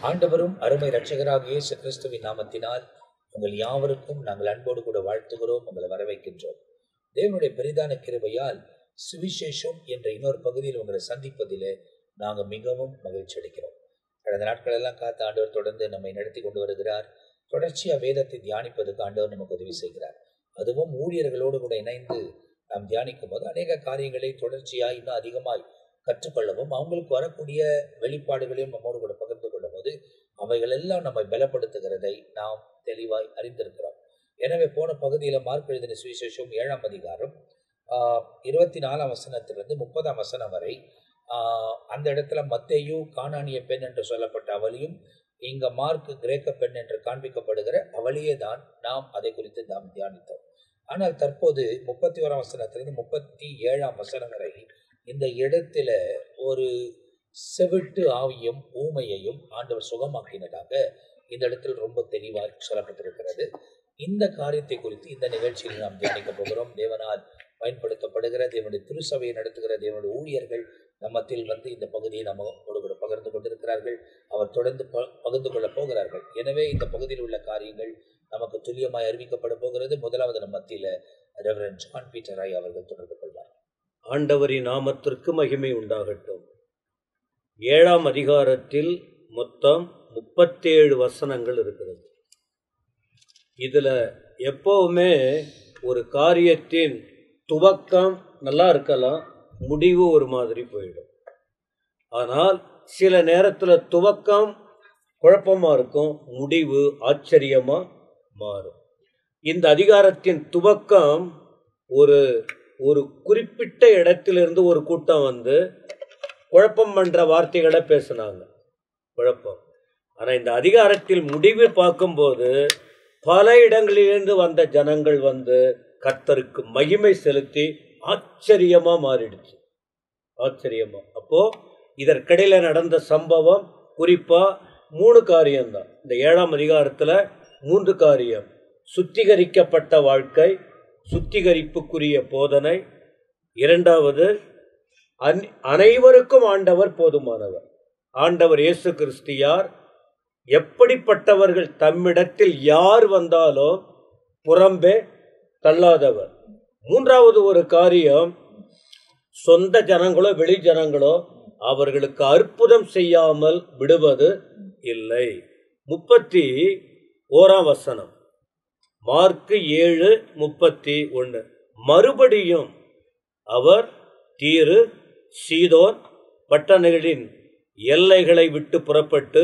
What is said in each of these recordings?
ஆண்டவரும் அருமை இரட்சகராகிய இயேசு கிறிஸ்துவின் நாமத்தினால் உங்கள் யாவருக்கும் நாங்கள் அன்போடு கூட வாழ்த்துகிறோம், உங்களை வரவேற்கின்றோம். தேவனுடைய பெரிதான கிருபையால் சுவிசேஷம் என்ற இன்னொரு பகுதியில் உங்களை சந்திப்பதிலே நாங்கள் மிகவும் மகிழ்ச்சி அடைக்கிறோம். கடந்த நாட்கள் எல்லாம் காத்து ஆண்டவர் தொடர்ந்து நம்மை நடத்தி கொண்டு வருகிறார். தொடர்ச்சியாக வேதத்தை தியானிப்பதற்கு ஆண்டவர் நமக்கு உதவி செய்கிறார். அதுவும் ஊழியர்களோடு கூட இணைந்து நாம் தியானிக்கும் போது அநேக காரியங்களை தொடர்ச்சியாக இன்னும் அதிகமாய் கற்றுக்கொள்ளவும் அவங்களுக்கு வரக்கூடிய வெளிப்பாடுகளையும் நம்மோடு கூட பகிர்ந்து கொள்ளும் போது அவைகள் எல்லாம் நம்மை பலப்படுத்துகிறதை நாம் தெளிவாய் அறிந்திருக்கிறோம். எனவே போன பகுதியில் மார்க் எழுதின சுவிசேஷம் 7ஆம் அதிகாரம் 24ஆம் வசனத்திலிருந்து 30ஆம் வசனம் வரை அந்த இடத்துல மத்தேயு கானானிய பெண் என்று சொல்லப்பட்ட அவளையும், இங்க மார்க் கிரேக்க பெண் என்று காண்பிக்கப்படுகிற அவளையே தான் நாம் அதை குறித்து நாம் தியானித்தோம். ஆனால் தற்போது 31ஆம் வசனத்திலிருந்து 37ஆம் வசனம் வரை இந்த இடத்துல ஒரு செவிட்டு ஆவியும் ஊமையையும் ஆண்டவர் சுகமாக்கினதாக இந்த இடத்தில் ரொம்ப தெளிவாக சொல்லப்பட்டிருக்கிறது. இந்த காரியத்தை குறித்து இந்த நிகழ்ச்சியில் நாம் தியானிக்க போகிறோம். தேவனால் பயன்படுத்தப்படுகிற தேவனுடைய திருச்சபையை நடத்துகிற தேவனுடைய ஊழியர்கள் நம்மத்தில் வந்து இந்த பகுதியை நம்மோடு கூட பகிர்ந்து கொண்டிருக்கிறார்கள். அவர் தொடர்ந்து பகிர்ந்து கொள்ள போகிறார்கள். எனவே இந்த பகுதியில் உள்ள காரியங்கள் நமக்கு துல்லியமாய் அறிவிக்கப்பட போகிறது. முதலாவது நம்ம மத்தியில் ரெவரண்ட் ஜான் பீட்டர் ராய் அவர்கள் தொடர்பு கொள்வார். ஆண்டவரின் நாமத்திற்கு மகிமை உண்டாகட்டும். 7ஆம் அதிகாரத்தில் மொத்தம் 37 வசனங்கள் இருக்கிறது. இதுல எப்பவுமே ஒரு காரியத்தின் துவக்கம் நல்லா இருக்கலாம், முடிவு ஒரு மாதிரி போயிடும். ஆனால் சில நேரத்துல துவக்கம் குழப்பமா இருக்கும், முடிவு ஆச்சரியமா மாறும். இந்த அதிகாரத்தின் துவக்கம் ஒரு குறிப்பிட்ட இடத்திலிருந்து ஒரு கூட்டம் வந்து குழப்பம் பண்ற வார்த்தைகளை பேசினாங்க, குழப்பம். ஆனா இந்த அதிகாரத்தில் முடிவு பார்க்கும்போது பல இடங்களிலிருந்து வந்த ஜனங்கள் வந்து கர்த்தருக்கு மகிமை செலுத்தி ஆச்சரியமா மாறிடுச்சு, ஆச்சரியமா. அப்போ இதற்கிடையில நடந்த சம்பவம் குறிப்பா 3 காரியம்தான். இந்த 7ஆம் அதிகாரத்துல 3 காரியம்: சுத்திகரிக்கப்பட்ட வாழ்க்கை, சுத்திகரிப்புக்குரிய போதனை, இரண்டாவது அனைவருக்கும் ஆண்டவர் போதுமானவர். ஆண்டவர் இயேசு கிறிஸ்து யார், எப்படிப்பட்டவர்கள், தம்மிடத்தில் யார் வந்தாலும் புறம்பே தள்ளாதவர். மூன்றாவது ஒரு காரியம், சொந்த ஜனங்களோ வெளி ஜனங்களோ அவர்களுக்கு அற்புதம் செய்யாமல் விடுவது இல்லை. 31ஆம் வசனம், மார்க் 7:31. மறுபடியும் அவர் தீரு சீதோன் பட்டணங்களின் எல்லைகளை விட்டு புறப்பட்டு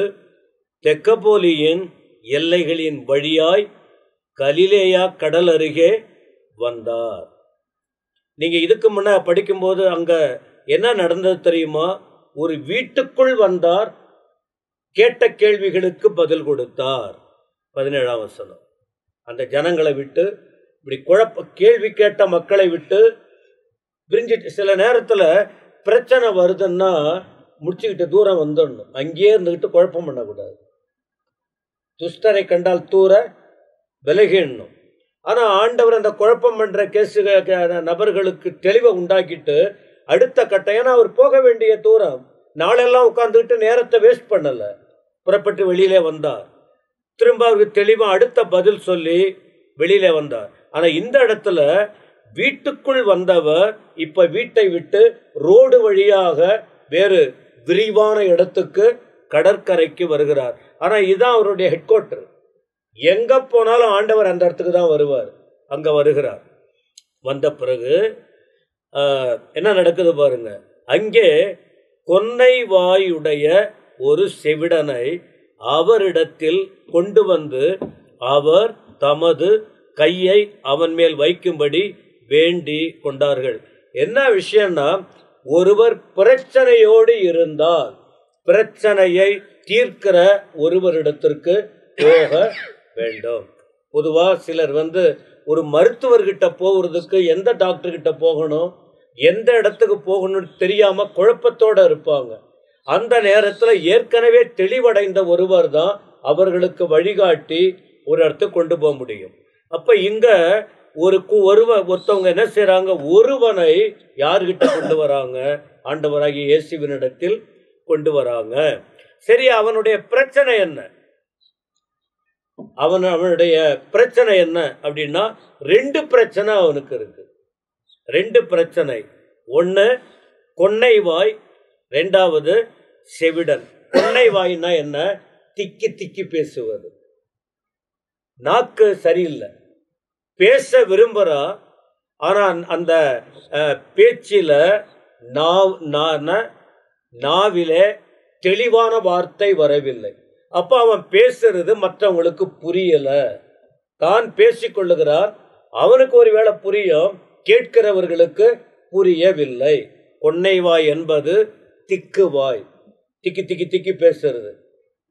தெக்கப்போலியின் எல்லைகளின் வழியாய் கலிலேயா கடல் அருகே வந்தார். நீங்க இதுக்கு முன்ன படிக்கும்போது அங்க என்ன நடந்தது தெரியுமா? ஒரு வீட்டுக்குள் வந்தார், கேட்ட கேள்விகளுக்கு பதில் கொடுத்தார். 17ஆம் வசனம். அந்த ஜனங்களை விட்டு, இப்படி கேள்வி கேட்ட மக்களை விட்டு பிரிஞ்சிட்டு, சில நேரத்துல பிரச்சனை வருதுன்னா முடிச்சுக்கிட்டு தூரம் வந்துடணும், அங்கேயே இருந்துக்கிட்டு குழப்பம் பண்ணக்கூடாது. துஷ்டரை கண்டால் தூர விலகிடணும். ஆனா ஆண்டவர் அந்த குழப்பம் பண்ற நபர்களுக்கு தெளிவை உண்டாக்கிட்டு அடுத்த கட்டம், ஏன்னா அவர் போக வேண்டிய தூரம், நாளெல்லாம் உட்கார்ந்துக்கிட்டு நேரத்தை வேஸ்ட் பண்ணல, புறப்பட்டு வெளியிலே வந்தார். திரும்ப அவருக்கு தெளிவா அடுத்த பதில் சொல்லி வெளியில வந்தார். ஆனா இந்த இடத்துல வீட்டுக்குள் வந்தவர் இப்ப வீட்டை விட்டு ரோடு வழியாக வேறு விரிவான இடத்துக்கு, கடற்கரைக்கு வருகிறார். ஆனா இதுதான் அவருடைய ஹெட் குவார்டர். எங்க போனாலும் ஆண்டவர் அந்த இடத்துக்கு தான் வருவார். அங்க வருகிறார். வந்த பிறகு என்ன நடக்குது பாருங்க. அங்கே கொன்னை வாயுடைய ஒரு செவிடனை அவரிடத்தில் கொண்டு வந்து அவர் தமது கையை அவன் மேல் வைக்கும்படி வேண்டி கொண்டார்கள். என்ன விஷயம்னா, ஒருவர் பிரச்சனையோடு இருந்தால் பிரச்சனையை தீர்க்கிற ஒருவரிடத்திற்கு போக வேண்டும். பொதுவா சிலர் வந்து ஒரு மருத்துவர்கிட்ட போகிறதுக்கு எந்த டாக்டர் கிட்ட போகணும், எந்த இடத்துக்கு போகணும்னு தெரியாம குழப்பத்தோட இருப்பாங்க. அந்த நேரத்துல ஏற்கனவே தெளிவடைந்த ஒருவர் தான் அவர்களுக்கு வழிகாட்டி ஒரு இடத்துக்கு கொண்டு போக முடியும். அப்ப இங்க ஒருத்தவங்க என்ன செய்யறாங்க, ஒருவனை யார்கிட்ட கொண்டு வராங்க, ஆண்டவராகிய இயேசுவினிடத்தில் கொண்டு வராங்க. சரி, அவனுடைய பிரச்சனை என்ன? அவனுடைய பிரச்சனை என்ன அப்படின்னா, 2 பிரச்சனை அவனுக்கு இருக்கு. 2 பிரச்சனை. ஒன்னு கொன்னைவாய், 2வது செவிடன். கொன்னைவாய்னா என்ன? திக்கி திக்கி பேசுவது. நாக்கு சரியில்லை, பேச விரும்புறா, ஆனா அந்த பேச்சில நாவிலே தெளிவான வார்த்தை வரவில்லை. அப்ப அவன் பேசுறது மற்றவங்களுக்கு புரியல. தான் பேசிக்கொள்ளுகிறான், அவனுக்கு ஒருவேளை புரியும், கேட்கிறவர்களுக்கு புரியவில்லை. கொன்னைவாய் என்பது திக்குவாய், திக்கி திக்கி திக்கி பேசுறது.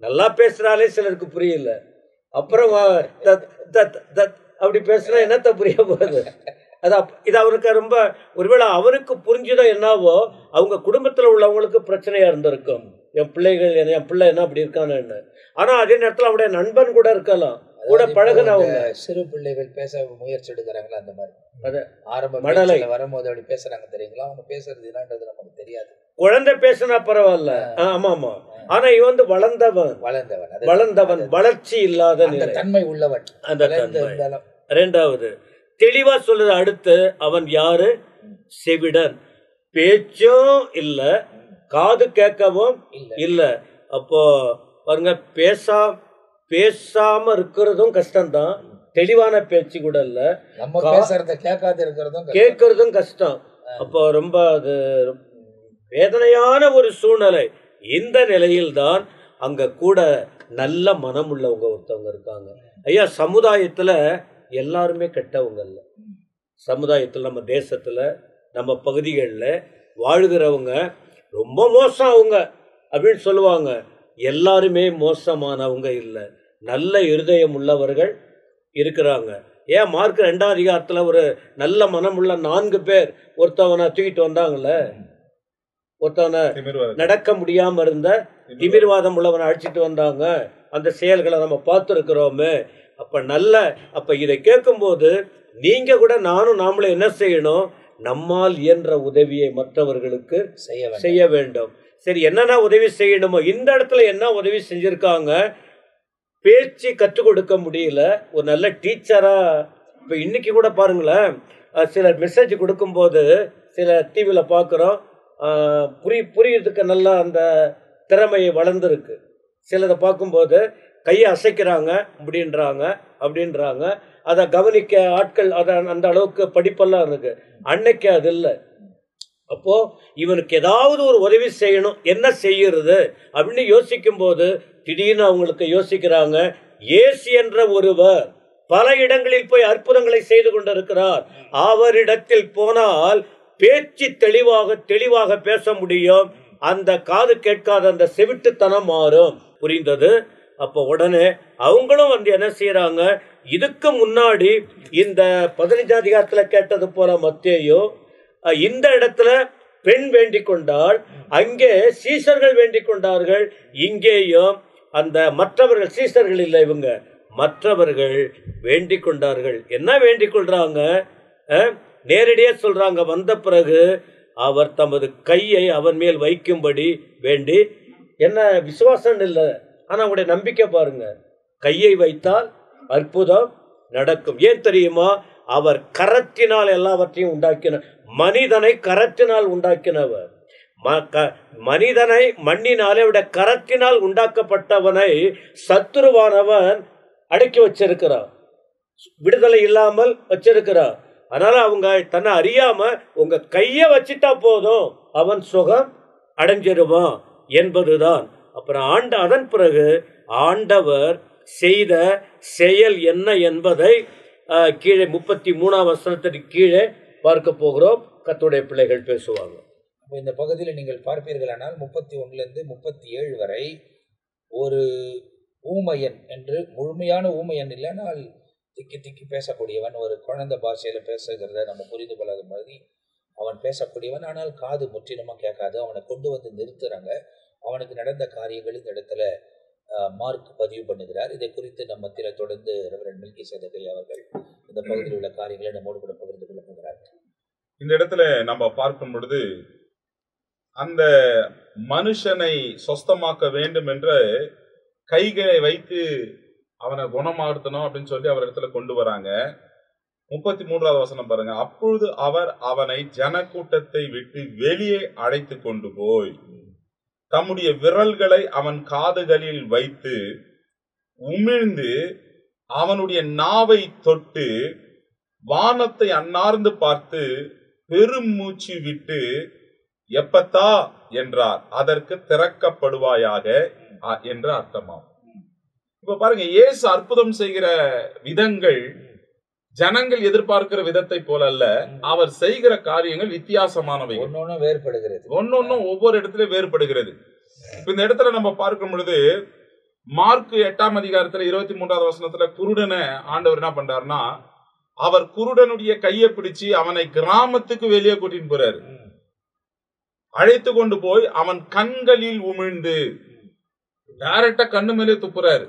நல்லா பேசுறாலே சிலருக்கு புரியல. அப்புறம் அப்படி பேசுனா என்னத்த புரிய போகுது? இது அவனுக்கு ரொம்ப, ஒருவேளை அவனுக்கு புரிஞ்சுதோ என்னவோ, அவங்க குடும்பத்தில் உள்ளவங்களுக்கு பிரச்சனையா இருந்திருக்கும். என் பிள்ளை என்ன அப்படி இருக்கான்னு. ஆனா அதே நேரத்தில் அவனுடைய நண்பன் கூட இருக்கலாம், கூட பழகுனவங்க. சிறு பிள்ளைகள் பேச முயற்சி எடுக்கிறாங்களா, அந்த மாதிரி அது ஆரம்ப மடலை வரும்போது அப்படி பேசுறாங்க தெரியுங்களா? அவங்க பேசுறது என்னன்றது நமக்கு தெரியாது. குழந்தை பேசினா பரவாயில்ல, ஆமா ஆமா. ஆனா இவன் வளர்ந்தவன், வளர்ச்சி இல்லாத தன்மை உள்ளவன். அந்த 2வது தெளிவா சொல்லுது. அடுத்து அவன் யாரு? செவிடன். பேச்சும் இல்ல, காது கேட்கவும் இல்ல. அப்போ பாருங்க, பேசாம இருக்கிறதும் கஷ்டம்தான், தெளிவான பேச்சு கூட இல்ல. நம்ம பேசுறத கேட்கறதும் கஷ்டம். அப்போ ரொம்ப அது வேதனையான ஒரு சூழ்நிலை. இந்த நிலையில்தான் அங்க கூட நல்ல மனம் உள்ளவங்க ஒருத்தவங்க இருக்காங்க. ஐயா, சமுதாயத்துல எல்லாருமே கெட்டவங்க இல்ல. சமுதாயத்தில், நம்ம தேசத்துல, நம்ம பகுதிகளில் வாழ்கிறவங்க ரொம்ப மோசம் அவங்க அப்படின்னு சொல்லுவாங்க. எல்லாருமே மோசமானவங்க இல்லை, நல்ல இருதயம் உள்ளவர்கள் இருக்கிறாங்க. ஏன் மார்க் 2ஆம் அதிகாரத்துல ஒரு நல்ல மனம் உள்ள 4 பேர் ஒருத்தவனை தூக்கிட்டு வந்தாங்கல்ல. ஒருத்தவனை நடக்க முடியாம இருந்த திமிர்வாதம் உள்ளவனை அழைச்சிட்டு வந்தாங்க. அந்த செயல்களை நம்ம பார்த்துருக்கிறோமே. அப்ப இதை கேட்கும்போது நீங்க கூட நாமளும் என்ன செய்யணும்? நம்மால் இயன்ற உதவியை மற்றவர்களுக்கு செய்ய வேண்டும். சரி, என்னென்ன உதவி செய்யணுமோ இந்த இடத்துல என்ன உதவி செஞ்சிருக்காங்க? பேச்சு கற்றுக் கொடுக்க முடியல, ஒரு நல்ல டீச்சரா. இப்ப இன்னைக்கு கூட பாருங்களேன், சில மெசேஜ் கொடுக்கும்போது சில டிவியில பார்க்குறோம், புரியறதுக்கு நல்லா அந்த திறமையை வளர்ந்துருக்கு. சிலதை பார்க்கும்போது கையை அசைக்கிறாங்க அப்படின்றாங்க. அதை கவனிக்க ஆட்கள், அதை அந்த அளவுக்கு படிப்பெல்லாம் இருக்கு. அன்னைக்கு அது இல்லை. அப்போ இவனுக்கு ஏதாவது ஒரு உதவி செய்யணும், என்ன செய்யறது அப்படின்னு யோசிக்கும் போது திடீர்னு அவங்களுக்கு யோசிக்கிறாங்க, இயேசு என்ற ஒருவர் பல இடங்களில் போய் அற்புதங்களை செய்து கொண்டிருக்கிறார், அவரிடத்தில் போனால் பேச்சு தெளிவாக பேச முடியும், அந்த காது கேட்காத அந்த செவிட்டுத்தனம் மாறும். புரிந்தது? அப்ப உடனே அவங்களும் என்ன செய்யறாங்க? இதுக்கு முன்னாடி இந்த 15ஆம் அதிகாரத்துல கேட்டது போல மத்தேயு இந்த இடத்துல பெண் வேண்டிக் கொண்டால், அங்கே சீசர்கள் வேண்டிக் கொண்டார்கள். இங்கேயும் அந்த மற்றவர்கள், சீசர்கள் இல்லை, இவங்க மற்றவர்கள் வேண்டிக் கொண்டார்கள். என்ன வேண்டிக் கொள்றாங்க? நேரடியா சொல்றாங்க, வந்த பிறகு அவர் தமது கையை அவன் மேல் வைக்கும்படி வேண்டி. என்ன விசுவாசம் இல்லை, ஆனா அவங்களுடைய நம்பிக்கை பாருங்க. கையை வைத்தால் அற்புதம் நடக்கும். ஏன் தெரியுமா? அவர் கரத்தினால் எல்லாவற்றையும் உண்டாக்கின, மனிதனை கரத்தினால் உண்டாக்கினவர். மனிதனை மண்ணினாலே விட கரத்தினால் உண்டாக்கப்பட்டவனை சத்துருவானவன் அடக்கி வச்சிருக்கிறான், விடுதலை இல்லாமல் வச்சிருக்கிறான். அதனால அவங்க தன்னை அறியாம உங்க கைய வச்சிட்டா போதும், அவன் சுகம் அடைஞ்சிருவான் என்பதுதான். அப்புறம் அதன் பிறகு ஆண்டவர் செய்த செயல் என்ன என்பதை கீழே 33ஆம் வசனத்திற்கு கீழே பார்க்க போகிறோம். கர்த்தருடைய பிள்ளைகள் பேசுவாங்க. இந்த பகுதியில் நீங்கள் பார்ப்பீர்களானால் 31லிருந்து 37 வரை ஒரு ஊமையன் என்று, முழுமையான ஊமையன் இல்லைனால் திக்கி திக்கி பேசக்கூடியவன், ஒரு குழந்தை பாஷையில பேசுகிறத நம்ம புரிந்து கொள்ளாத மாதிரி அவன் பேசக்கூடியவன், ஆனால் காது முற்றிலுமாக கேட்காது. அவனை கொண்டு வந்து நிறுத்துறாங்க. அவனுக்கு நடந்த காரியங்கள் இந்த இடத்துல மார்க் பதிவு பண்ணுகிறார். இதை குறித்து நம்ம மத்தியில் தொடர்ந்து ரெவரண்ட் மெல்கிசேதேக் அவர்கள் இந்த பகுதியில் உள்ள காரியங்களை நம்மோடு கூட பகிர்ந்து கொள்ள போகிறார். இந்த இடத்துல நம்ம பார்க்கும் பொழுது அந்த மனுஷனை சொஸ்தமாக்க வேண்டும் என்று கைகளை வைத்து அவனை குணமாடுத்தணும் அப்படின்னு சொல்லி அவர் இடத்துல கொண்டு வராங்க. 33வது வசனம் பாருங்க. அப்பொழுது அவர் அவனை ஜனக்கூட்டத்தை விட்டு வெளியே அழைத்து கொண்டு போய் தம்முடைய விரல்களை அவன் காதுகளில் வைத்து உமிழ்ந்து அவனுடைய நாவை தொட்டு வானத்தை அன்னார்ந்து பார்த்து பெரும் மூச்சு விட்டு எப்பத்தா என்றார். அதற்கு திறக்கப்படுவாயாக என்று அர்த்தமாகும். இப்ப பாருங்க, இயேசு அற்புதம் செய்கிற விதங்கள் ஜனங்கள் எதிர்பார்க்கிற விதத்தை போல அல்ல. அவர் செய்கிற காரியங்கள் வித்தியாசமானவை, ஒன்னொன்னும் வேறுபடுகிறது, ஒன்னொன்னும் ஒவ்வொரு இடத்துல வேறுபடுகிறது. இப்ப இந்த இடத்துல நம்ம பார்க்கும் பொழுது மார்க் 8ஆம் அதிகாரத்துல 23வது வசனத்துல குருடனை ஆண்டவர் என்ன பண்றாருன்னா, அவர் குருடனுடைய கையை பிடிச்சு அவனை கிராமத்துக்கு வெளியே கூட்டிட்டு போறாரு. அழைத்து கொண்டு போய் அவன் கண்களில் உமிழ்ந்து டைரக்டா கண்ணு மேலே துப்புறாரு.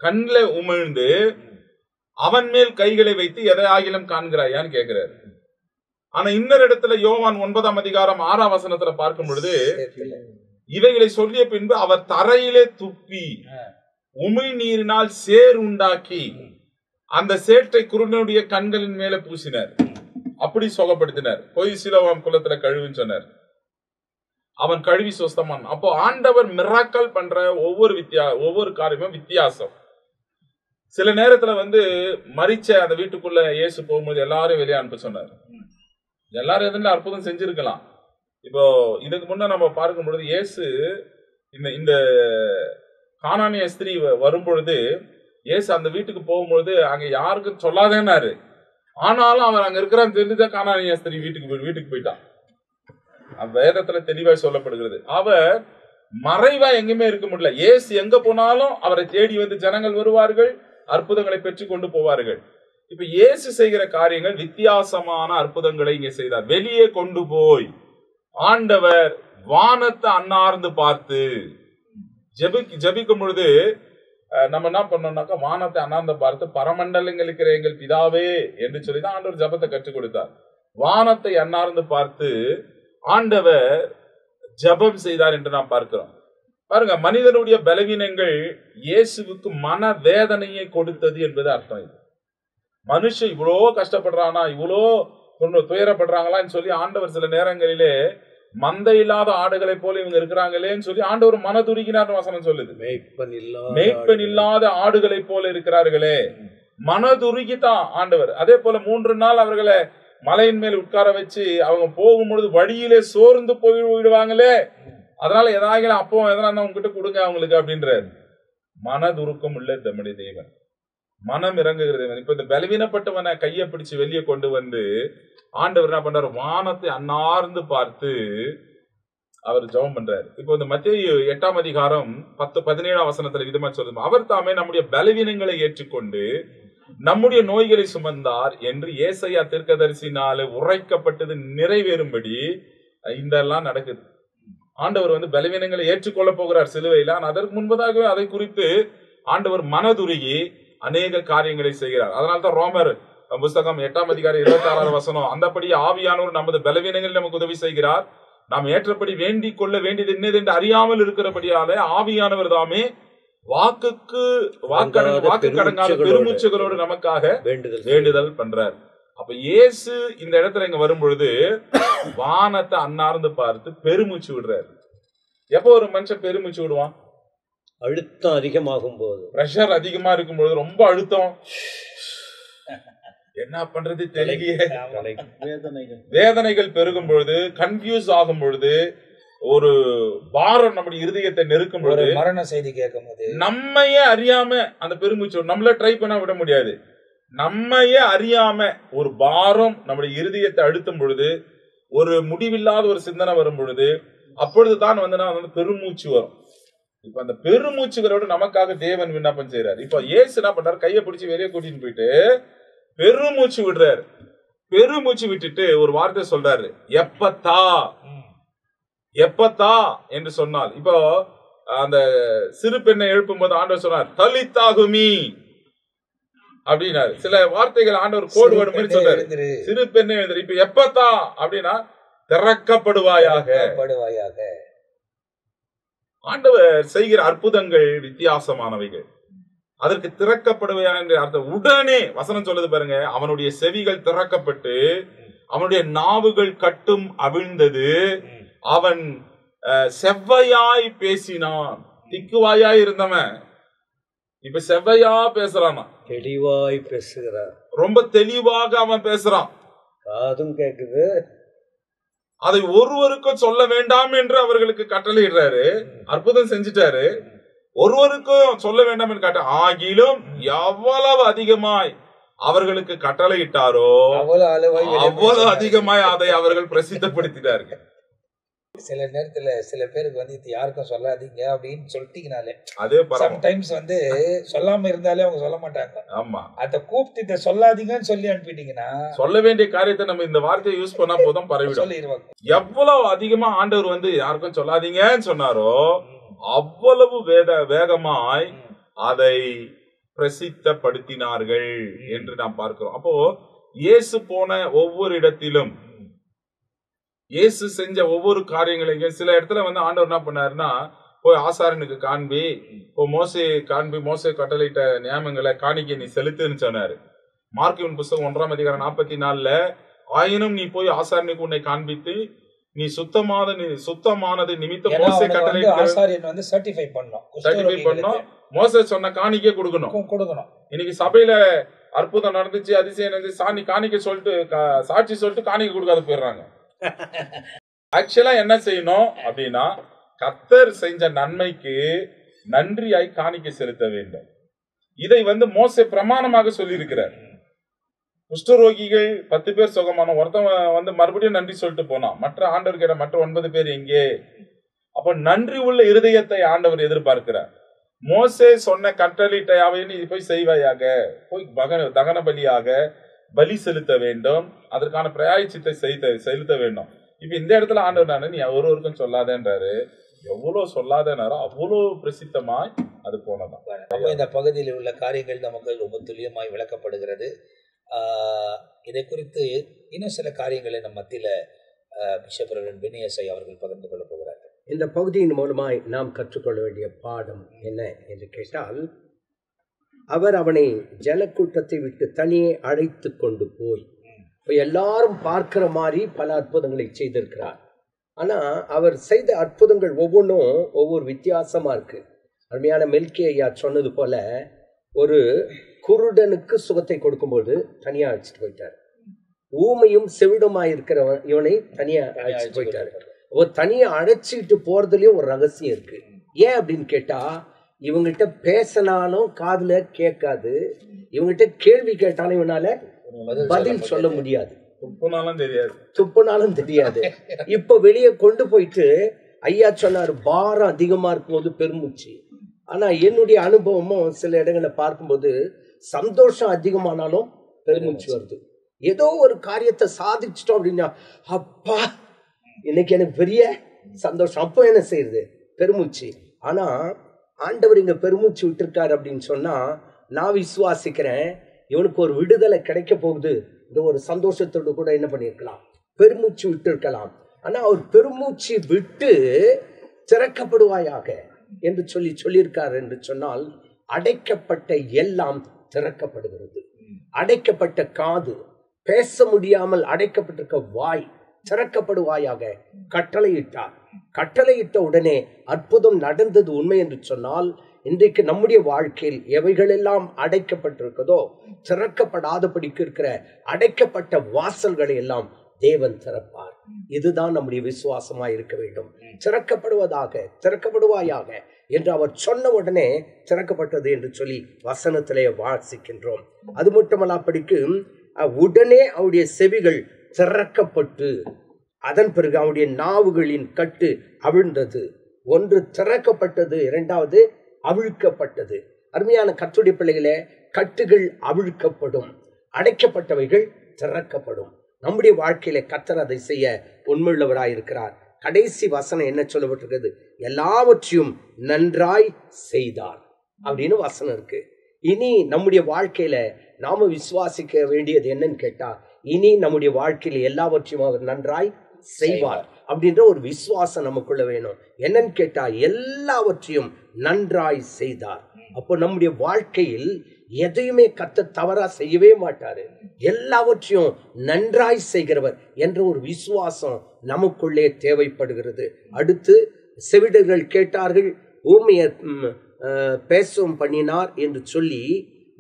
கண்ல உமிழ்ந்து அவன் மேல் கைகளை வைத்து எதை ஆகிலும் காண்கிறாயான்னு கேட்கிறாரு. ஆனா இன்னொரு இடத்துல யோவான் 9ஆம் அதிகாரம் 6ஆம் வசனத்துல பார்க்கும் பொழுது இவைகளை சொல்லிய பின்பு அவர் தரையிலே துப்பி உமிழ்நீரினால் சேர் உண்டாக்கி அந்த சேற்றை குருடனுடைய கண்களின் மேல பூசினார். அப்படி சுகப்படுத்தினார். போய் சிலோவாம் குளத்துல கழுவுன்னு சொன்னார். அவன் கழுவி சுஸ்தமான். அப்போ ஆண்டவர் மிராக்கல் பண்ற ஒவ்வொரு காரியமும் வித்தியாசம். சில நேரத்துல மரிச்ச அந்த வீட்டுக்குள்ள இயேசு போகும்போது எல்லாரும் வெளியே அனுப்ப சொன்னார். எல்லாரும் எதுல அற்புதம் செஞ்சிருக்கலாம். இப்போ இதுக்கு முன்ன நம்ம பார்க்கும் பொழுது இயேசு இந்த கானானிய ஸ்திரீ வரும்பொழுது இயேசு அந்த வீட்டுக்கு போகும்பொழுது அங்க யாருக்கும் சொல்லாதேன்னாரு. ஆனாலும் அவர் அங்க இருக்கிறான்னு தெரிஞ்சுதான் கானானிய ஸ்திரீ வீட்டுக்கு போயிட்டான். வேதத்துல தெளிவாய் சொல்லப்படுகிறது. அவர் மறைவா எங்குமே இருக்க முடியல. இயேசு எங்க போனாலும் அவரை தேடி ஜனங்கள் வருவார்கள், அற்புதங்களை பெற்று கொண்டு போவார்கள். இப்ப இயேசு செய்கிற காரியங்கள் வித்தியாசமான அற்புதங்களை இங்க செய்தார். வெளியே கொண்டு போய் ஆண்டவர் வானத்தை அன்னார்ந்து பார்த்து ஜெபிக்கும் பொழுது நம்ம என்ன பண்ணோம்னாக்கா, வானத்தை அன்னார்ந்து பார்த்து பரமண்டலங்கள் இருக்கிற எங்கள் பிதாவே என்று சொல்லிதான் ஆண்டவர் ஜெபத்தை கற்றுக் கொடுத்தார். வானத்தை அன்னார்ந்து பார்த்து ஆண்டவர் ஜெபம் செய்தார் என்று நாம் பார்க்கிறோம். பாருங்க, மனிதனுடைய பலவீனங்கள் இயேசுவுக்கு மன வேதனையை கொடுத்தது என்பது அர்த்தம். இது மனுஷன் இவ்வளோ கஷ்டப்படுறானா, இவ்வளோ துயரப்படுறாங்களான்னு சொல்லி ஆண்டவர் சில நேரங்களிலே மந்தை இல்லாத ஆடுகளை போல இவங்க இருக்கிறாங்களேன்னு சொல்லி ஆண்டவர் மனதுருகினார் வசனம் சொல்லுது. மேய்ப்பன் இல்லாத ஆடுகளை போல இருக்கிறார்களே, மனதுருகிதான் ஆண்டவர். அதே போல 3 நாள் அவர்களை மலையின் மேல் உட்கார வச்சு அவங்க போகும்பொழுது வழியிலே சோர்ந்து போயிடுவாங்களே, அதனால எதாவது அப்போ எதனா உங்ககிட்ட கொடுங்க அவங்களுக்கு அப்படின்றாரு. மனதுருக்கம் உள்ள நம்முடைய தேவன், மனம் இறங்குகிற தேவன். இப்ப இந்த பலவீனப்பட்டவனை கையை பிடிச்சு வெளியே கொண்டு ஆண்டவர் என்ன பண்றாரு, வானத்தை அன்னார்ந்து பார்த்து அவர் ஜெபம் பண்றாரு. இப்போ இந்த மத்தேயு 8ஆம் அதிகாரம் 10-17 வசனத்துல விதமா சொல்லுது, அவர் தாமே நம்முடைய பலவீனங்களை ஏற்றுக்கொண்டு நம்முடைய நோய்களை சுமந்தார் என்று ஏசாயா தீர்க்கதரிசினாலே உரைக்கப்பட்டது நிறைவேறும்படி இதெல்லாம் நடக்குது. ஆண்டவர் பலவீனங்களை ஏற்றுக்கொள்ள போகிறார் சிலுவையில். அதற்கு முன்பதாகவே அதை குறித்து ஆண்டவர் மனதுருகி அநேக காரியங்களை செய்கிறார். அதனால்தான் ரோமர் புஸ்தகம் 8ஆம் அதிகாரம் 26 வசனம், அந்தபடி ஆவியானவர் நமது பலவீனங்களில் நமக்கு உதவி செய்கிறார், நாம் ஏற்றபடி வேண்டிக் கொள்ள வேண்டியது என்னது என்று அறியாமல் இருக்கிறபடியாலே ஆவியானவர் தாமே வாக்கு கடங்காத பெருமூச்சுகளோடு நமக்காக வேண்டுதல் பண்றார். அப்ப இயேசு இந்த இடத்துல இங்க வரும் பொழுது வானத்தை அன்னார்ந்து பார்த்து பெருமூச்சு விடுறாரு. எப்போ ஒரு மனுஷன் பெருமூச்சு விடுவான்? அழுத்தம் அதிகமாகும் போது, பிரஷர் அதிகமா இருக்கும் பொழுது, ரொம்ப அழுத்தம், என்ன பண்றது தெரியலையே, வேதனைகள் பெருகும் பொழுது, கன்ஃபியூஸ் ஆகும் பொழுது, ஒரு பாரம் நம்முடைய இருதயத்தை நெருக்கும் பொழுது, மரண செய்தி கேட்கும் போது நம்மையே அறியாம அந்த பெருமூச்சு நம்மள ட்ரை பண்ண விட முடியாது. நம்மையே அறியாம ஒரு பாரம் நம்முடைய இருதயத்தை அழுத்தும் பொழுது, ஒரு முடிவில்லாத ஒரு சிந்தனை வரும் பொழுது, அப்பொழுதுதான் பெருமூச்சு வரும். இப்ப அந்த பெருமூச்சுகளோடு நமக்காக தேவன் விண்ணப்பம் செய்யறாரு. இப்ப இயேசு என்ன பண்றாரு, கையை பிடிச்சி வெளியே கூட்டிட்டு போயிட்டு பெருமூச்சு விடுறாரு. பெருமூச்சு விட்டுட்டு ஒரு வார்த்தை சொல்றாரு, எப்பத்தா எப்பத்தா என்று சொன்னால். இப்போ அந்த சிறு பெண்ணை எழுப்பும் போது ஆண்டவர் சொன்னார் தலித்தாகுமி அப்படின்னாரு. சில வார்த்தைகள் ஆண்டவர் கோடு வேர்டு மாதிரி சொல்றாரு, சிறு பெண்ணை எழுதுற. இப்ப எப்பத்தா அப்படின்னா திறக்கப்படுவாயாக. ஆண்டவர் செய்கிற அற்புதங்கள் வித்தியாசமானவைகள். அதற்கு திறக்கப்படுவாயா என்ற அர்த்தம். உடனே வசனம் சொல்லுது பாருங்க, அவனுடைய செவிகள் திறக்கப்பட்டு அவனுடைய நாவுகள் கட்டும் அவிழ்ந்தது, அவன் செவ்வையாய் பேசினான். திக்குவாயாய் இருந்தவன் இப்ப செவ்வையா பேசுறானா, தெளிவாய் பேசுகிறான், ரொம்ப தெளிவாக அவன் பேசுறான், காதும் கேக்குது. அதை ஒருவருக்கும் சொல்ல வேண்டாம் என்று அவர்களுக்கு கட்டளையிடுறாரு. அற்புதம் செஞ்சிட்டாரு, ஒருவருக்கும் சொல்ல வேண்டாம் என்று கட்ட ஆகிலும் எவ்வளவு அதிகமாய் அவர்களுக்கு கட்டளையிட்டாரோ அவ்வளவு அதிகமாய் அதை அவர்கள் பிரசித்தப்படுத்தினார்கள். சில நேரத்துல சில பேருக்கு வந்து இது யாருக்கும் சொல்லாதீங்க அப்படின்னு சொல்லிட்டீங்கனாலே, அதே சம்டைம்ஸ் வந்து சொல்லாம இருந்தாலே அவங்க சொல்ல மாட்டாங்க. ஆமா, அத கூப்பிட்டு இதை சொல்லாதீங்கன்னு சொல்லி அனுப்பிட்டீங்கன்னா சொல்ல வேண்டிய காரியத்தை நம்ம இந்த வார்த்தையை யூஸ் பண்ணா போதும் பரவிடும். சொல்லிடுவாங்க. எவ்வளவு அதிகமா ஆண்டவர் வந்து யாருக்கும் சொல்லாதீங்கன்னு சொன்னாரோ அவ்வளவு வேகமாய் அதை பிரசித்தப்படுத்தினார்கள் என்று நாம் பார்க்கிறோம். அப்போ இயேசு போன ஒவ்வொரு இடத்திலும், இயேசு செஞ்ச ஒவ்வொரு காரியங்களையும் சில இடத்துல வந்து ஆண்டவர் என்ன பண்ணாருன்னா, போய் ஆசாரனுக்கு காண்பி, மோசே காண்பி, மோசே கட்டளையிட்ட நியமங்களை காணிக்கை நீ செலுத்துன்னு சொன்னாரு. மார்க்கின் புத்தகம் 1ஆம் அதிகாரம் 44 ஆயினும் நீ போய் ஆசாரனுக்கு உன்னை காண்பித்து நீ சுத்தமானது நிமித்தம் மோசே கட்டளை ஆசாரியன் வந்து சர்டிஃபை பண்ணணும், மோசே சொன்ன காணிக்கை கொடுக்கணும். இன்னைக்கு சபையில அற்புதம் நடந்துச்சு, அதிசயம் நடந்துச்சு, நீ காணிக்கை சொல்லிட்டு சாட்சி சொல்லிட்டு காணிக்கை கொடுக்காத போயிடுறாங்க. ஆக்சுவலா என்ன செய்யணும் அப்படின்னா, கர்த்தர் செஞ்ச நன்மைக்கு நன்றியாய் காணிக்கை செலுத்த வேண்டும். இதை வந்து மோசே பிரமாணமாக சொல்லி இருக்கிறார். குஷ்டரோகிகள் 10 பேர் சுகமான, ஒருத்தன் வந்து மறுபடியும் நன்றி சொல்லிட்டு போனான். மற்ற ஆண்டவர் கேட்ட மற்ற 9 பேர் எங்கே? அப்ப நன்றி உள்ள இருதயத்தை ஆண்டவர் எதிர்பார்க்கிறார். மோசே சொன்ன கட்டளையிட்டாவே நீ போய் செய்வாயாக, போய் தகன பலியாக பலி செலுத்த வேண்டும், அதற்கான பிராயச்சித்தை செலுத்த வேண்டும். இப்ப இந்த இடத்துல ஆண்டவர் நீ ஒருவருக்கும் சொல்லாதேன்றாரு. எவ்வளவு சொல்லாதனாரோ அவ்வளவு பிரசித்தமாய் அது போனதான். இந்த பகுதியில் உள்ள காரியங்கள் நமக்கு ரொம்ப துல்லியமாய் விளக்கப்படுகிறது. இதை குறித்து இன்னும் சில காரியங்களை நம் மத்தியில பிஷப் ரெவரண்ட் பெனியஸை அவர்கள் பகிர்ந்து கொள்ள போகிறார்கள். இந்த பகுதியின் மூலமாய் நாம் கற்றுக்கொள்ள வேண்டிய பாடம் என்ன என்று கேட்டால், அவர் அவனை ஜனக்கூட்டத்தை விட்டு தனியே அழைத்து கொண்டு போய் எல்லாரும் பார்க்கிற மாதிரி பல அற்புதங்களை செய்திருக்கிறார். ஆனா அவர் செய்த அற்புதங்கள் ஒவ்வொன்றும் ஒவ்வொரு வித்தியாசமா இருக்கு. அருமையான மெல்கி ஐயா சொன்னது போல, ஒரு குருடனுக்கு சுகத்தை கொடுக்கும்போது தனியா அழைச்சிட்டு போயிட்டார். ஊமையும் செவிடுமாய் இருக்கிறவன் இவனை தனியா அழைச்சிட்டு போயிட்டாரு. தனியா அழைச்சிட்டு போறதுலயும் ஒரு ரகசியம் இருக்கு. ஏன் அப்படின்னு கேட்டா, இவங்கிட்ட பேசினாலும் காதுல கேட்காது, இவங்கிட்ட கேள்வி கேட்டாலும் இவனால பதில் சொல்ல முடியாது, துப்புனாலும் தெரியாது. இப்ப வெளியே கொண்டு போயிட்டு ஐயா சொன்னாரு, பாரம் அதிகமா இருக்கும்போது பெருமூச்சு. ஆனா என்னுடைய அனுபவமும் சில இடங்களை பார்க்கும்போது சந்தோஷம் அதிகமானாலும் பெருமூச்சு வருது. ஏதோ ஒரு காரியத்தை சாதிச்சிட்டோம் அப்படின்னா, அப்பா இன்னைக்கு எனக்கு பெரிய சந்தோஷம், அப்போ என்ன செய்யுது? பெருமூச்சு. ஆனா ஆண்டவர் இங்க பெருமூச்சு விட்டுருக்காரு அப்படின்னு சொன்னா, நான் விசுவாசிக்கிறேன் இவனுக்கு ஒரு விடுதலை கிடைக்க போகுது. இந்த ஒரு சந்தோஷத்தோடு கூட என்ன பண்ணிருக்கலாம், பெருமூச்சு விட்டு இருக்கலாம். ஆனா அவர் பெருமூச்சு விட்டு திறக்கப்படுவாயாக என்று சொல்லியிருக்காரு என்று சொன்னால், அடைக்கப்பட்ட எல்லாம் திறக்கப்படுகிறது. அடைக்கப்பட்ட காது, பேச முடியாமல் அடைக்கப்பட்டிருக்க வாய் திறக்கப்படுவாயாக கட்டளையிட்டார். கட்டளையிட்ட உடனே அற்புதம் நடந்தது. உண்மை என்று சொன்னால், இன்றைக்கு நம்முடைய வாழ்க்கையில் எவைகளெல்லாம் அடைக்கப்பட்டிருக்கிறதோ, திறக்கப்படாதபடிக்கு இருக்கிற அடைக்கப்பட்ட வாசல்களை எல்லாம் தேவன் திறப்பார். இதுதான் நம்முடைய விசுவாசமாய் இருக்க வேண்டும். திறக்கப்படுவாயாக என்று அவர் சொன்ன உடனே திறக்கப்பட்டது என்று சொல்லி வசனத்திலே வாசிக்கின்றோம். அது மட்டுமல்லாப்படிக்கு உடனே அவருடைய செவிகள் திறக்கப்பட்டு, அதன் பிறகு அவருடைய நாவுகளின் கட்டு அவிழ்ந்தது. ஒன்று திறக்கப்பட்டது, இரண்டாவது அவிழ்க்கப்பட்டது. அருமையான கர்த்தருடைய பிள்ளைகளே, கட்டுகள் அவிழ்க்கப்படும், அடைக்கப்பட்டவைகள் திறக்கப்படும். நம்முடைய வாழ்க்கையில கர்த்தர் அதை செய்ய உண்மையுள்ளவராயிருக்கிறார். கடைசி வசனம் என்ன சொல்லப்பட்டிருக்கிறது? எல்லாவற்றையும் நன்றாய் செய்தார் அப்படின்னு வசனம் இருக்கு. இனி நம்முடைய வாழ்க்கையில நாம விசுவாசிக்க வேண்டியது என்னன்னு கேட்டா, இனி நம்முடைய வாழ்க்கையில எல்லாவற்றையும் அவர் நன்றாய் செய்வார் அப்படின்ற ஒரு விசுவாசம் நமக்குள்ள வேணும். என்னன்னு கேட்டா எல்லாவற்றையும் நன்றாய் செய்தார். அப்போ நம்முடைய வாழ்க்கையில் எதையுமே கர்த்தர் தவறா செய்யவே மாட்டாரு. எல்லாவற்றையும் நன்றாய் செய்கிறவர் என்ற ஒரு விசுவாசம் நமக்குள்ளே தேவைப்படுகிறது. அடுத்து செவிடர்கள் கேட்டார்கள், ஊமையர் பேசவும் பண்ணினார் என்று சொல்லி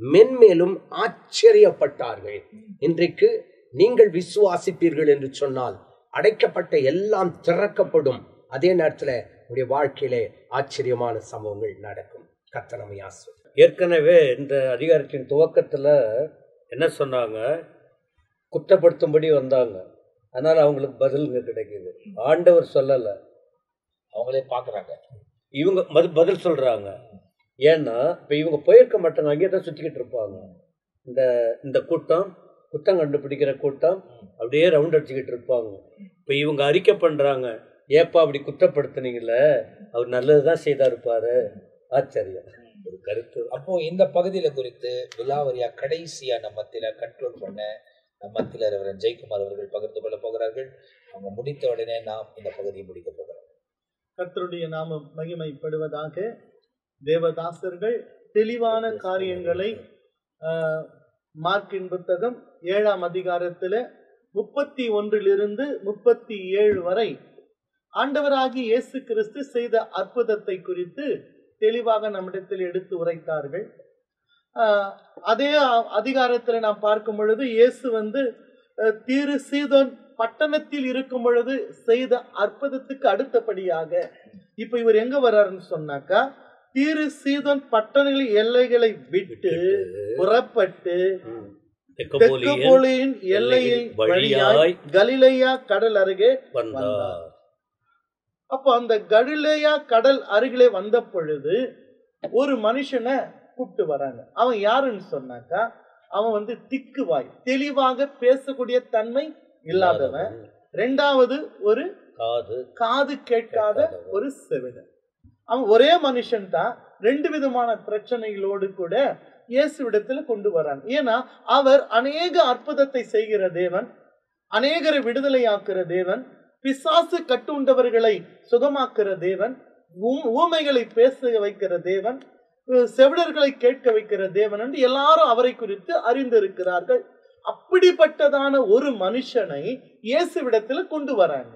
மென்மேலும் ஆச்சரியப்பட்டார்கள். இன்றைக்கு நீங்கள் விசுவாசிப்பீர்கள் என்று சொன்னால் அடைக்கப்பட்ட எல்லாம் திறக்கப்படும். அதே நேரத்தில் உங்களுடைய வாழ்க்கையிலே ஆச்சரியமான சம்பவங்கள் நடக்கும். கர்த்தர் நம்மை ஆசீர்வதிப்பார். ஏற்கனவே இந்த அதிகாரத்தின் துவக்கத்துல என்ன சொன்னாங்க? குற்றப்படுத்தும்படி வந்தாங்க, அதனால அவங்களுக்கு பதில் கிடைக்குது. ஆண்டவர் சொல்லல, அவங்களே பாக்குறாங்க, இவங்க பதில் சொல்றாங்க. ஏன்னா இப்ப இவங்க போயிருக்க மாட்டாங்க, அங்கேயே தான் சுத்திக்கிட்டு இருப்பாங்க. இந்த கூட்டம், குற்றம் கண்டுபிடிக்கிற கூட்டம் அப்படியே ரவுண்ட் அடிச்சுக்கிட்டு இருப்பாங்க. இப்ப இவங்க அறிக்கை பண்றாங்க, ஏப்பா அப்படி குற்றப்படுத்தினீங்கள, அவர் நல்லதுதான் செய்தா இருப்பாரு. ஆச்சரியம் ஒரு கருத்து. அப்போ இந்த பகுதியில குறித்து விலாவரியா கடைசியா நம்மத்தில கண்ட்ரோல் பண்ண நம்மத்தில ரெவரண்ட் ஜெயக்குமார் அவர்கள் பகிர்ந்து கொள்ள போகிறார்கள். அவங்க முடித்த உடனே நாம் இந்த பகுதியை முடிக்க போகிறோம். கர்த்தருடைய நாமம் மகிமைப்படுவதாக. தேவதாசர்கள் தெளிவான காரியங்களை மார்க்கின் புத்தகம் 7ஆம் அதிகாரத்துல 31 37 வரை ஆண்டவராகிய இயேசு கிறிஸ்து செய்த அற்புதத்தை குறித்து தெளிவாக நம்மிடத்தில் எடுத்து உரைத்தார்கள். அதே அதிகாரத்தில் நாம் பார்க்கும் பொழுது இயேசு தீரு சீதோன் பட்டணத்தில் இருக்கும் பொழுது செய்த அற்புதத்துக்கு அடுத்தபடியாக இப்ப இவர் எங்க வர்றாருன்னு சொன்னாக்கா, தீரு சீதோன் பட்டணங்களின் எல்லைகளை விட்டு புறப்பட்டு தெக்கப்போலியின் எல்லையில் வழியாய் கலிலேயா கடல் அருகே வந்தார். அப்போ அந்த கலிலேயா கடல் அருகிலே வந்த பொழுது ஒரு மனுஷனை கூப்பிட்டு வராங்க. அவன் யாருன்னு சொன்னாக்கா, அவன் திக்குவாய், தெளிவாக பேசக்கூடிய தன்மை இல்லாதவன். ரெண்டாவது ஒரு காது கேட்காத ஒரு செவிடன். அவன் ஒரே மனுஷன் தான். 2 விதமான பிரச்சனைகளோடு கூட இயேசுவிடத்துல கொண்டு வராங்க. ஏன்னா அவர் அநேக அற்புதத்தை செய்கிற தேவன், அநேகரை விடுதலையாக்குற தேவன், பிசாசு கட்டுண்டவர்களை சுகமாக்குற தேவன், ஊமைகளை பேச வைக்கிற தேவன், செவிடர்களை கேட்க வைக்கிற தேவன் என்று எல்லாரும் அவரை குறித்து அறிந்திருக்கிறார்கள். அப்படிப்பட்டதான ஒரு மனுஷனை இயேசுவிடத்துல கொண்டு வராங்க.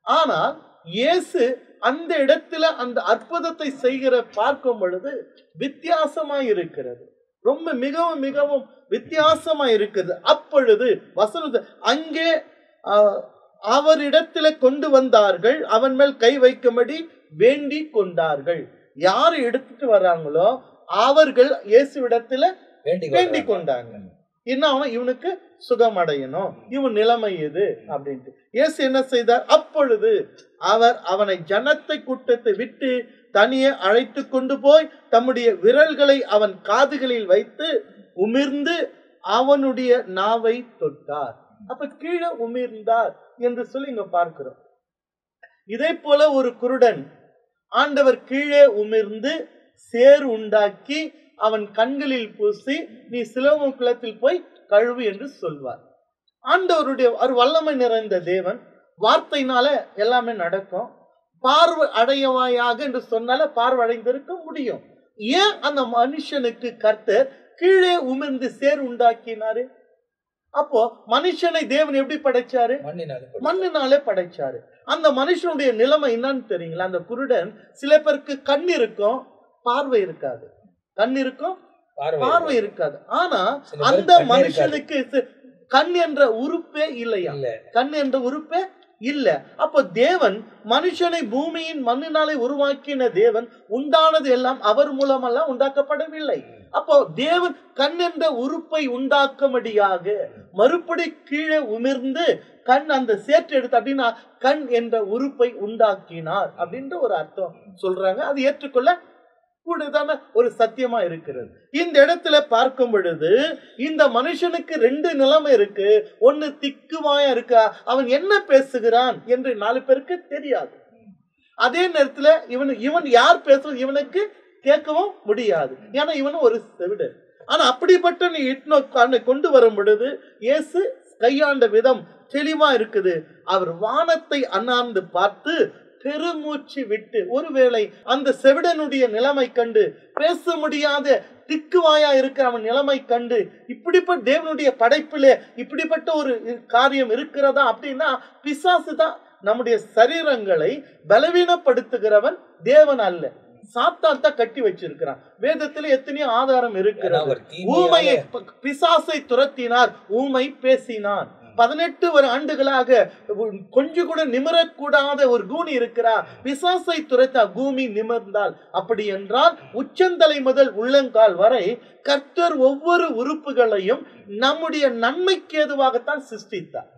ஆனால் இயேசு அந்த இடத்துல அந்த அற்புதத்தை செய்கிற பார்க்கும் பொழுது வித்தியாசமா இருக்கிறது. ரொம்ப மிகவும் மிகவும் வித்தியாசமா இருக்குது. அப்பொழுது வசனத்தை அங்கே அவரிடத்துல கொண்டு வந்தார்கள், அவன் மேல் கை வைக்கும்படி வேண்டி கொண்டார்கள். யாரு எடுத்துட்டு வர்றாங்களோ அவர்கள் இயேசுவிடத்துல வேண்டி கொண்டாங்க. என்ன, இவனுக்கு சுகம் அடையணும், இவன் நிலைமை இது அப்படின்ட்டு. இயேசு என்ன செய்தார்? அப்பொழுது அவர் அவனை ஜனத்தை கூட்டத்தை விட்டு தனியே அழைத்து கொண்டு போய் தம்முடைய விரல்களை அவன் காதுகளில் வைத்து உமிர்ந்து அவனுடைய நாவை தொட்டார். அப்ப கீழே உமிர்ந்தார் என்று சொல்லி இங்க பார்க்கிறோம். இதே போல ஒரு குருடன் ஆண்டவர் கீழே உமிர்ந்து சேறு உண்டாக்கி அவன் கண்களில் பூசி நீ சிலோம் குளத்தில் போய் கழுவு என்று சொல்வார். ஆண்டவருடைய ஒரு வல்லமை நிறைந்த தேவன், வார்த்தையினால எல்லாமே நடக்கும். பார்வை அடையவாயாக என்று சொன்னால பார்வை அடைந்திருக்க முடியும். ஏன் அந்த மனுஷனுக்கு கர்த்தர் கீழே உமிர்ந்து சேறு உண்டாக்கினாரு? அப்போ மனுஷனை தேவன் எப்படி படைச்சாரு? மண்ணினாலே படைச்சாரு. அந்த மனுஷனுடைய நிலைமை என்னன்னு தெரியுங்களா? அந்த குருடன், சில பேருக்கு கண் இருக்கும், பார்வை இருக்காது. கண் இருக்கும், பார்வை இருக்காது. ஆனா அந்த மனுஷனுக்கு கண் என்ற உறுப்பே இல்லையா? கண் என்ற உறுப்பே இல்ல. அப்போ தேவன் மனுஷனை பூமியின் மண்ணினாலே உருவாக்கின தேவன், உண்டானது எல்லாம் அவர் மூலமெல்லாம் உண்டாக்கப்படவில்லை. அப்போ தேவன் கண் என்ற உறுப்பை உண்டாக்கும்படியாக மறுபடி கீழே உமிர்ந்து கண் அந்த சேற்று எடுத்து அப்படின்னா கண் என்ற உறுப்பை உண்டாக்கினார் அப்படின்ற ஒரு அர்த்தம் சொல்றாங்க. அது ஏற்றுக்கொள்ள கூடதான ஒரு சத்தியமா இருக்கிறது. இந்த இடத்துல பார்க்கும் பொழுது இந்த மனுஷனுக்கு 2 நிலைமை இருக்கு. ஒன்னு திக்குவாயா இருக்கா, அவன் என்ன பேசுகிறான் என்று 4 பேருக்கு தெரியாது. அதே நேரத்துல இவன் யார் பேசுறது இவனுக்கு கேட்கவும் முடியாது. ஏன்னா இவன் ஒரு செவிடன். ஆனா அப்படிப்பட்ட நீ கொண்டு வரும் பொழுது இயேசு கையாண்ட விதம் தெளிவா இருக்குது. அவர் வானத்தை அண்ணாந்து பார்த்து பெருமூச்சு விட்டு, ஒருவேளை அந்த செவிடனுடைய நிலைமை கண்டு, பேச முடியாத திக்குவாயா இருக்கிற அவன் நிலைமை கண்டு, இப்படிப்பட்ட தேவனுடைய படைப்பிலே இப்படிப்பட்ட ஒரு காரியம் இருக்கிறதா அப்படின்னா, பிசாசு தான் நம்முடைய சரீரங்களை பலவீனப்படுத்துகிறவன், தேவன் அல்ல. சாத்தான் தான் கட்டி வச்சிருக்கிறான். வேதத்துல எத்தனையோ ஆதாரம் இருக்கிறது. ஊமையை பிசாசை துரத்தினார், ஊமை பேசினார். 18 ஆண்டுகளாக கொஞ்சம் கூட நிமிரக்கூடாத ஒரு கூனி இருக்கிறார். பிசாசை துரைத்த பூமி நிமிர்ந்தால், அப்படி என்றால் உச்சந்தலை முதல் உள்ளங்கால் வரை கர்த்தர் ஒவ்வொரு உறுப்புகளையும் நம்முடைய நன்மைக்கு ஏதுவாகத்தான் சிருஷ்டித்தார்.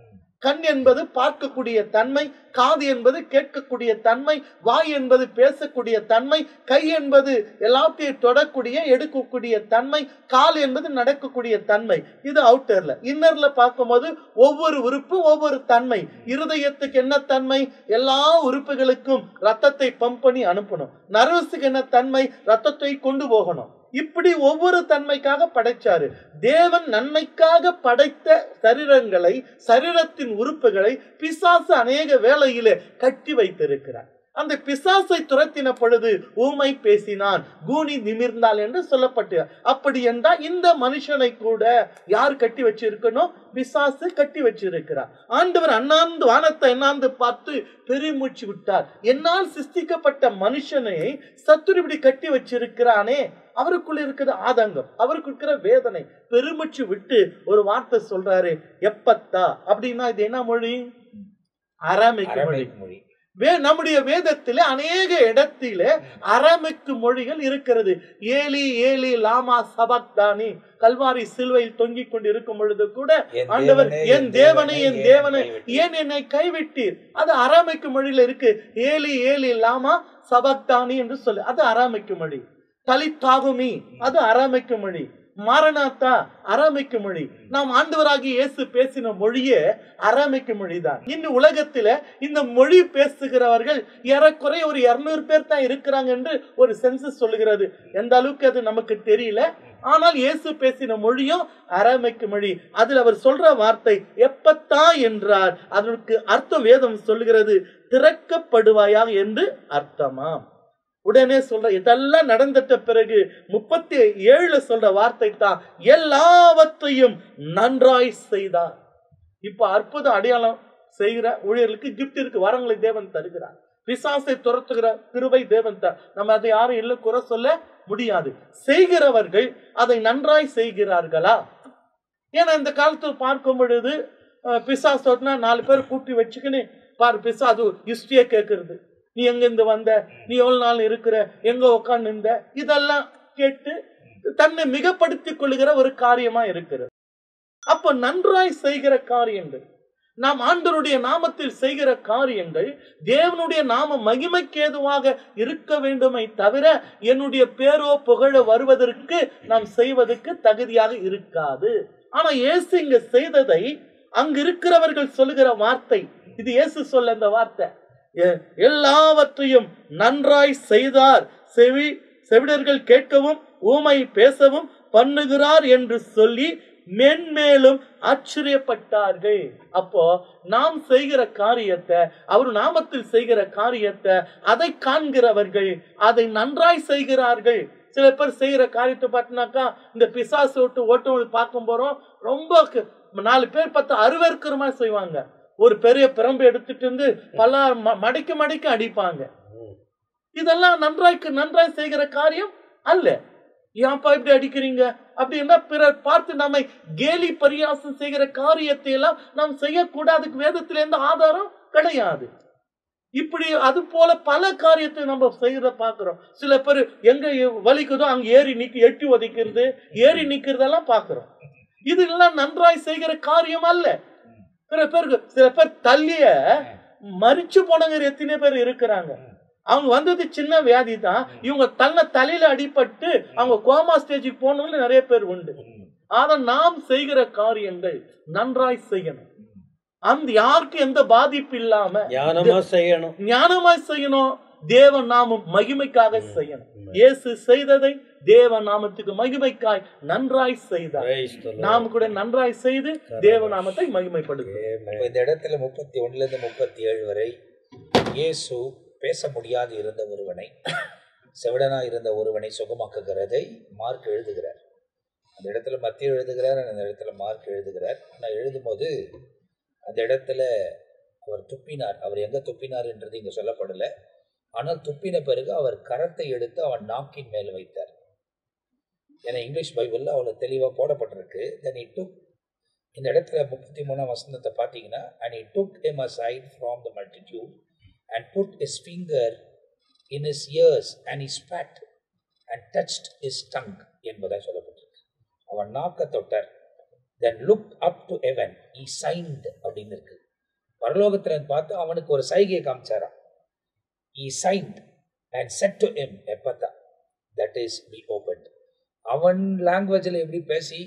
கண் என்பது பார்க்கக்கூடிய தன்மை, காது என்பது கேட்கக்கூடிய தன்மை, வாய் என்பது பேசக்கூடிய தன்மை, கை என்பது எல்லாத்தையும் தொடக்கூடிய எடுக்கக்கூடிய தன்மை, கால் என்பது நடக்கக்கூடிய தன்மை. இது அவுட்டர்ல. இன்னர்ல பார்க்கும்போது ஒவ்வொரு உறுப்பு ஒவ்வொரு தன்மை. இருதயத்துக்கு என்ன தன்மை? எல்லா உறுப்புகளுக்கும் ரத்தத்தை பம்ப் பண்ணி அனுப்பணும். நர்வஸுக்கு என்ன தன்மை? ரத்தத்தை கொண்டு போகணும். இப்படி ஒவ்வொரு தன்மைக்காக படைச்சாரு. தேவன் நன்மைக்காக படைத்த சரீரங்களை, சரீரத்தின் உறுப்புகளை பிசாசு அநேக வேளையிலே கட்டி வைத்திருக்கிறார். அந்த பிசாசை துரத்தின பொழுது ஊமை பேசினான், கூனி நிமிர்ந்தாள் என்று சொல்லப்பட்டு. அப்படி என்றால் இந்த மனுஷனை கூட யார் கட்டி வச்சிருக்கணும்? பிசாசு கட்டி வச்சிருக்கிறார். ஆண்டவர் அண்ணாந்து வானத்தை எண்ணாந்து பார்த்து பெருமூச்சு விட்டார். என்னால் சிருஷ்டிக்கப்பட்ட மனுஷனை சத்துரு இப்படி கட்டி வச்சிருக்கிறானே, அவருக்குள்ள இருக்கிற ஆதங்கம், அவருக்கு இருக்கிற வேதனை. பெருமூச்சு விட்டு ஒரு வார்த்தை சொல்றாரு, எப்பத்தா. அப்படின்னா இது என்ன மொழி? அரமைக்கு மொழி. நம்முடைய வேதத்திலே அநேக இடத்திலே அரமைக்கு மொழிகள் இருக்கிறது. ஏலி ஏலி லாமா சபக்தானி, கல்வாரி சிலுவையில் தொங்கிக் கொண்டு இருக்கும் பொழுது கூட ஆண்டவர் என் தேவனை என் தேவனை ஏன் என்னை கைவிட்டீர், அது அரமைக்கு மொழியில இருக்கு. ஏலி ஏலி லாமா சபக்தானி என்று சொல்லு, அது அரமைக்கு மொழி. தலித்தாகுமி, அது அரமைக்கு மொழி. மாரநாத்தா, அரமைக்கு மொழி. நாம் ஆண்டவராகி இயேசு பேசின மொழியே அரமைக்கு மொழிதான். இன்னும் உலகத்துல இந்த மொழி பேசுகிறவர்கள் ஏறக்குறைய ஒரு 200 பேர் தான் இருக்கிறாங்க என்று ஒரு சென்சஸ் சொல்லுகிறது. எந்த அளவுக்கு அது நமக்கு தெரியல. ஆனால் இயேசு பேசின மொழியும் அரமைக்கு மொழி. அதில் அவர் சொல்ற வார்த்தை எப்பத்தா என்றார். அதற்கு அர்த்தம் வேதம் சொல்லுகிறது, திறக்கப்படுவாயாக என்று அர்த்தமாம். உடனே சொல்ற, இதெல்லாம் நடந்துட்ட பிறகு 37 சொல்ற வார்த்தை தான், எல்லாவற்றையும் நன்றாய் செய்தார். இப்ப அற்புத அடையாளம் செய்கிற ஊழியர்களுக்கு கிஃப்ட் இருக்கு, வரங்களை தேவன் தருகிறார். பிசாசை துரத்துகிற கிருபை தேவன் தர. நம்ம அதை யாரும் இல்லை குறை சொல்ல முடியாது. செய்கிறவர்கள் அதை நன்றாய் செய்கிறார்களா? ஏன்னா இந்த காலத்தில் பார்க்கும் பொழுது பிசாசோட்னா 4 பேர் கூட்டி வச்சுக்கின்னு பாரு, பிசாசு ஹிஸ்டரியை கேட்கறது. நீ எங்க இருந்து வந்த, நீ எவ்வளவு நாள் இருக்கிற, எங்க உட்கார்ந்து இருந்த, இதெல்லாம் கேட்டு தன்னை மிகப்படுத்திக் கொள்ளுகிற ஒரு காரியமா இருக்கிறது. அப்ப நன்றாய் செய்கிற காரியங்கள், நாம் ஆண்டவருடைய நாமத்தில் செய்கிற காரியங்கள் தேவனுடைய நாம மகிமைக்கு ஏதுவாக இருக்க வேண்டுமே தவிர என்னுடைய பேரோ புகழ வருவதற்கு நாம் செய்வதற்கு தகுதியாக இருக்காது. ஆனா இயேசு இங்க செய்ததை அங்கு இருக்கிறவர்கள் சொல்லுகிற வார்த்தை, இது இயேசு சொல்ல இந்த வார்த்தை, எல்லாவற்றையும் நன்றாய் செய்தார், செவிடர்கள் கேட்கவும் ஊமை பேசவும் பண்ணுகிறார் என்று சொல்லி மென்மேலும் ஆச்சரியப்பட்டார்கள். அப்போ நாம் செய்கிற காரியத்தை, அவர் நாமத்தில் செய்கிற காரியத்தை அதை காண்கிறவர்கள் அதை நன்றாய் செய்கிறார்கள். சில பேர் செய்கிற காரியத்தை பார்த்தினாக்கா, இந்த பிசாசு விட்டு ஓட்டு பார்க்கும் போறோம், ரொம்ப 4 பேர் 10 அருவருக்கிற மாதிரி செய்வாங்க. ஒரு பெரிய பிரம்பு எடுத்துட்டு இருந்து பல மடிக்க அடிப்பாங்க. இதெல்லாம் நன்றாய் செய்கிற காரியம் அல்ல. ஏன்ப்பா இப்படி அடிக்கிறீங்க அப்படின்னா பிறர் பார்த்து நம்மை கேலி பரியாசம் செய்கிற காரியத்தை எல்லாம் நாம் செய்யக்கூடாதுக்கு வேதத்துல எந்த ஆதாரம் கிடையாது. இப்படி அது போல பல காரியத்தை நம்ம செய்யறத பாக்குறோம். சில பேர் எங்க வலிக்குதோ அங்க ஏறி எட்டி ஒதைக்கிறது, ஏறி நிக்கிறதெல்லாம் பாக்குறோம். இதெல்லாம் நன்றாய் செய்கிற காரியம் அல்ல. சில பேர் தள்ளிய மறிச்சு போனவங்க எத்தனை பேர் இருக்கிறாங்க. அவங்க வந்தது சின்ன வியாதி தான், இவங்க தலையில அடிபட்டு அவங்க கோமா ஸ்டேஜுக்கு போனவங்க நிறைய பேர் உண்டு. ஆனா நாம் செய்கிற காரியங்கள் நன்றாய் செய்யணும். அந்த யாருக்கு எந்த பாதிப்பு இல்லாம ஞானமா செய்யணும். தேவ நாமம் மகிமைக்காக செய்யணும். இயேசு செய்ததை தேவ நாமத்துக்கு மகிமைக்காய் நன்றாய் செய்தார். நாம கூட நன்றாய் செய்து தேவ நாமத்தை மகிமைப்படுத்தும். இந்த இடத்துல 31 37 வரை இயேசு பேச முடியாது இருந்த ஒருவனை, செவிடனா இருந்த ஒருவனை சுகமாக்குகிறதை மார்க் எழுதுகிறார். அந்த இடத்துல மத்திய எழுதுகிறார், அந்த இடத்துல மார்க் எழுதுகிறார். ஆனால் எழுதும்போது அந்த இடத்துல அவர் துப்பினார். அவர் எங்க துப்பினார் என்றது இங்க சொல்லப்படலை. ஆனால் துப்பின பிறகு அவர் கரத்தை எடுத்து அவன் நாக்கின் மேல் வைத்தார். ஏன்னா இங்கிலீஷ் பைபிளில் அவ்வளோ தெளிவாக போடப்பட்டிருக்கு. தென் he took, இந்த இடத்துல 33ஆம் வசனத்தை பார்த்தீங்கன்னா, and he took him aside from the multitude and put his finger in his ears and he spat and touched his tongue என்பதாக சொல்லப்பட்டிருக்கு. அவன் நாக்க தொட்டார். then looked up to heaven, he signed அப்படின்னு இருக்கு. பரலோகத்தில் பார்த்து அவனுக்கு ஒரு சைகையை காமிச்சாராம். he signed and said to him, Ephphatha, that is, be opened. அவன் லாங்குவேஜில் எப்படி பேசி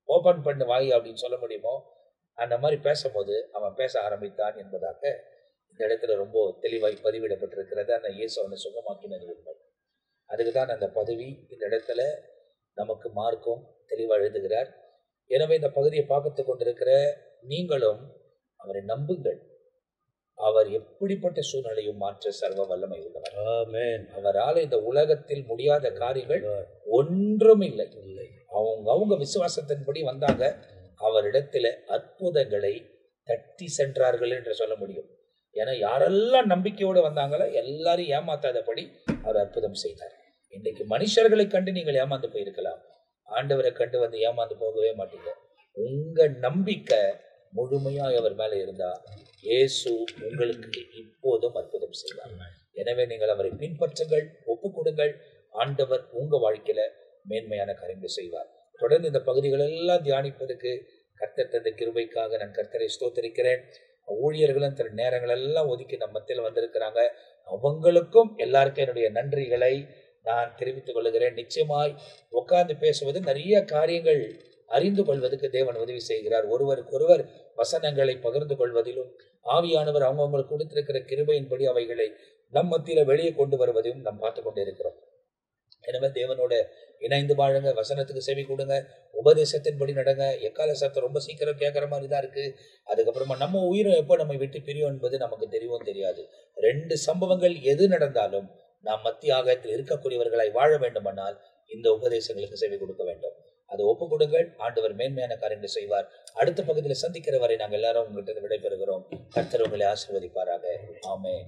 ஓப்பன் பண்ணு வாய் அப்படின்னு சொல்ல முடியுமோ அந்த மாதிரி பேசும்போது அவன் பேச ஆரம்பித்தான் என்பதாக இந்த இடத்துல ரொம்ப தெளிவாய் பதிவிடப்பட்டிருக்கிறது. அந்த இயேசு அவனை சுகமாக்கினது உண்மை. அதுக்கு தான் அந்த பதவி இந்த இடத்துல நமக்கு மார்க்கும் தெளிவாக எழுதுகிறார். எனவே இந்த பகுதியை பார்த்து கொண்டிருக்கிற நீங்களும் அவரை நம்புங்கள். அவர் எப்படிப்பட்ட சூழ்நிலையும் மாற்ற சர்வ வல்லமை உள்ளவர். அவரால் இந்த உலகத்தில் முடியாத காரியங்கள் ஒன்றும் இல்லை. அவங்க விசுவாசத்தின்படி வந்தாங்க. அவரிடத்துல அற்புதங்களை தட்டி சென்றார்கள் என்று சொல்ல முடியும். ஏன்னா யாரெல்லாம் நம்பிக்கையோடு வந்தாங்களோ எல்லாரும் ஏமாத்தாதபடி அவர் அற்புதம் செய்தார். இன்றைக்கு மனுஷர்களை கண்டு நீங்கள் ஏமாந்து போயிருக்கலாம், ஆண்டவரை கண்டு வந்து ஏமாந்து போகவே மாட்டீங்க. உங்க நம்பிக்கை முழுமையாய் அவர் மேலே இருந்தா இயேசு உங்களுக்கு இப்போதும் அற்புதம் செய்வார். எனவே நீங்கள் அவரை பின்பற்றுங்கள், ஒப்பு கொடுங்கள். ஆண்டவர் உங்க வாழ்க்கையில மேன்மையான காரியங்கள் செய்வார். தொடர்ந்து இந்த பகுதிகள் எல்லாம் தியானிப்பதற்கு கர்த்தர் தந்த கிருபைக்காக நான் கர்த்தரை ஸ்தோத்திரிக்கிறேன். ஊழியர்களும் தன் நேரங்கள் எல்லாம் ஒதுக்கி நம்ம மத்தியில் வந்திருக்கிறாங்க. அவங்களுக்கும் எல்லாருக்கும் என்னுடைய நன்றிகளை நான் தெரிவித்துக் கொள்கிறேன். நிச்சயமாய் உட்கார்ந்து பேசுவது நிறைய காரியங்கள் அறிந்து கொள்வதற்கு தேவன் உதவி செய்கிறார். ஒருவருக்கொருவர் வசனங்களை பகிர்ந்து கொள்வதிலும் ஆவியானவர் அவங்களுக்கு கொடுத்திருக்கிற கிருபையின்படி அவைகளை நம் மத்தியில வெளியே கொண்டு வருவதையும் நாம் பார்த்து கொண்டே இருக்கிறோம். எனவே தேவனோட இணைந்து வாழுங்க, வசனத்துக்கு செவி கொடுங்க, உபதேசத்தின்படி நடங்க. எக்கால சத்தம் ரொம்ப சீக்கிரம் கேட்குற மாதிரி தான் இருக்கு. அதுக்கப்புறமா நம்ம உயிரை எப்போ நம்ம விட்டு பிரியும் என்பது நமக்கு தெரியவும் தெரியாது. 2 சம்பவங்கள் எது நடந்தாலும் நாம் மத்திய ஆகாயத்தில் இருக்கக்கூடியவர்களாய் வாழ வேண்டுமானால் இந்த உபதேசங்களுக்கு செவி கொடுக்க வேண்டும். அதை ஒப்பு கொடுங்கள். ஆண்டவர் மேன்மையான காரியங்களை செய்வார். அடுத்த பகுதியில் சந்திக்கிற வரை நாங்கள் எல்லாரும் உங்கள்கிட்ட விடைபெறுகிறோம். கர்த்தர் உங்களை ஆசீர்வதிப்பாராக. ஆமென்.